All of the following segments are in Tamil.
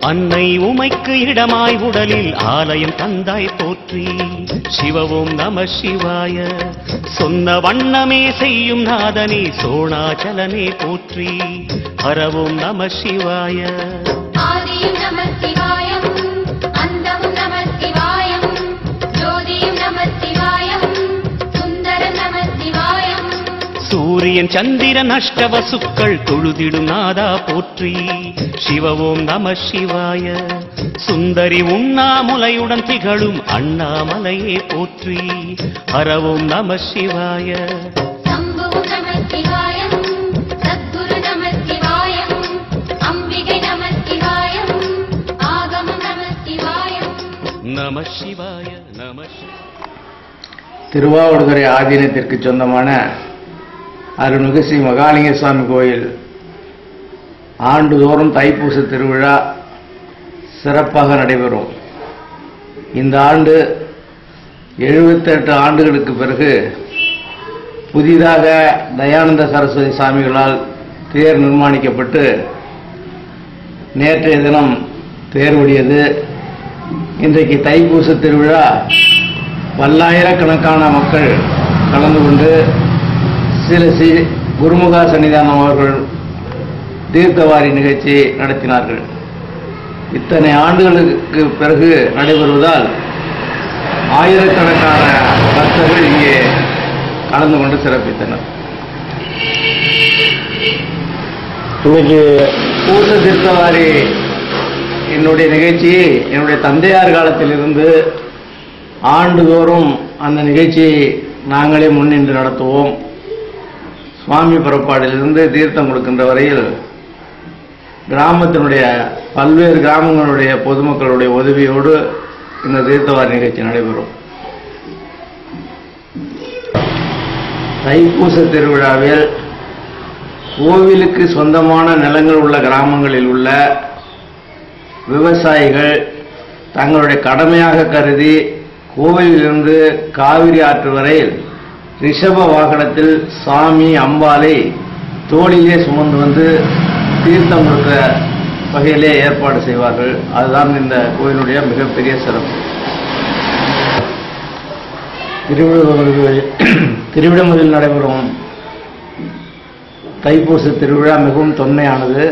அன்னை உமைக்கு இடமாய் உடலில் ஆலயம் தந்தாய் போற்றி. சிவவோம் நம சிவாய. சொன்ன வண்ணமே செய்யும் நாதனே சோணாச்சலனே போற்றி. ஹரவோம் நம சிவாய. ஆதியும் நம சிவாயம், அந்தமும் நம சிவாயம், ஜோதியும் நம சிவாயம், சுந்தர நம சிவாயம். சூரியன் சந்திரன் அஷ்டவசுக்கள் தொழுதிடும் நாதா போற்றி. சிவவோம் நம சிவாய. சுந்தரி உண்ணாமுலையுடன் திகழும் அண்ணாமலையே போற்றி. ஹரவோம் நம சிவாய. சம்புவும் நம சிவாயம், சத்குரு நம சிவாயம், அம்பிகை நம சிவாயம், ஆகமம் நம சிவாயம். நம சிவாய நம. திருவாவடுதுறை ஆதீனத்திற்கு சொந்தமான அருள்மிகு ஸ்ரீ மகாலிங்க சுவாமி கோயில் ஆண்டுதோறும் தைப்பூச திருவிழா சிறப்பாக நடைபெறும். இந்த ஆண்டு 78 ஆண்டுகளுக்கு பிறகு புதிதாக தயானந்த சரஸ்வதி சாமிகளால் தேர் நிர்மாணிக்கப்பட்டு நேற்றைய தினம் தேர் ஓடியது. இன்றைக்கு தைப்பூச திருவிழா பல்லாயிரக்கணக்கான மக்கள் கலந்து கொண்டு சில குருமுகா சன்னிதானம் அவர்கள் தீர்த்தவாரி நிகழ்ச்சி நடத்தினார்கள். இத்தனை ஆண்டுகளுக்கு பிறகு நடைபெறுவதால் ஆயிரக்கணக்கான பக்தர்கள் இங்கே கலந்து கொண்டு சிறப்பித்தனர். இன்னைக்கு பூச தீர்த்தவாரி என்னுடைய நிகழ்ச்சியை என்னுடைய தந்தையார் காலத்திலிருந்து ஆண்டுதோறும் அந்த நிகழ்ச்சியை நாங்களே முன்னின்று நடத்துவோம். சுவாமி புறப்பாடிலிருந்து தீர்த்தம் கொடுக்கின்ற வரையில் கிராமத்தினுடைய பல்வேறு கிராமங்களுடைய பொதுமக்களுடைய உதவியோடு இந்த தீர்த்தவாரி நிகழ்ச்சி நடைபெறும். தைப்பூச திருவிழாவில் கோவிலுக்கு சொந்தமான நிலங்கள் உள்ள கிராமங்களில் உள்ள விவசாயிகள் தங்களுடைய கடமையாக கருதி கோவிலிலிருந்து காவிரி ஆற்று வரையில் ரிஷப வாகனத்தில் சாமி அம்பாலை தோளிலே சுமந்து வந்து தீர்த்தம் கொடுத்த வகையிலே ஏற்பாடு செய்வார்கள். அதுதான் இந்த கோயிலுடைய மிகப்பெரிய சிறப்பு. திருவிடமதில் நடைபெறும் தைப்பூச திருவிழா மிகவும் தொன்மையானது.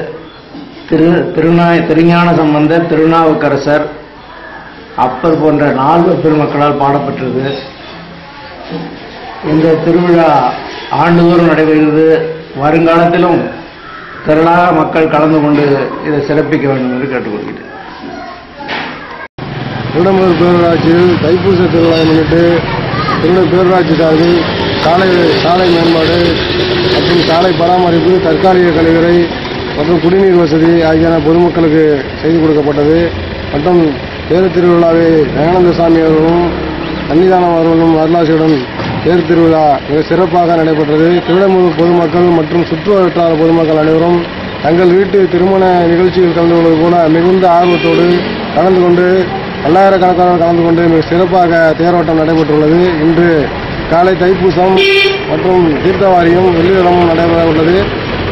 திருஞான சம்பந்தர், திருநாவுக்கரசர், அப்பர் போன்ற 4 பெருமக்களால் பாடப்பட்டது. இந்த திருவிழா ஆண்டுதோறும் நடைபெறுகிறது. வருங்காலத்திலும் திரளாக மக்கள் கலந்து கொண்டு இதை சிறப்பிக்க வேண்டும் என்று கேட்டுக்கொள்கிறேன். திருடமூர் பேரூராட்சியில் தைப்பூச திருவிழாவை முன்னிட்டு பேரூராட்சி சார்பில் சாலை மேம்பாடு மற்றும் சாலை பராமரிப்பு, தற்காலிக கழிவறை மற்றும் குடிநீர் வசதி ஆகியன பொதுமக்களுக்கு செய்து கொடுக்கப்பட்டது. மற்றும் தேர் திருவிழாவை தயானந்த சாமி அவர்களும் சன்னிதானம் அவர்களும் அருளாசியுடன் தேர் திருவிழா மிக சிறப்பாக நடைபெற்றது. திருவிடமூர் பொதுமக்கள் மற்றும் சுற்று வட்டார பொதுமக்கள் அனைவரும் தங்கள் வீட்டு திருமண நிகழ்ச்சியில் கலந்து கொள்வது போல மிகுந்த ஆர்வத்தோடு கலந்து கொண்டு பல்லாயிரக்கணக்கானவர் கலந்து கொண்டு மிக சிறப்பாக தேரோட்டம் நடைபெற்றுள்ளது. இன்று காலை தைப்பூசம் மற்றும் தீர்த்தவாரியும் வெள்ளிக்கிழமும் நடைபெற உள்ளது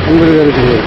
என்பது இருக்கிறது.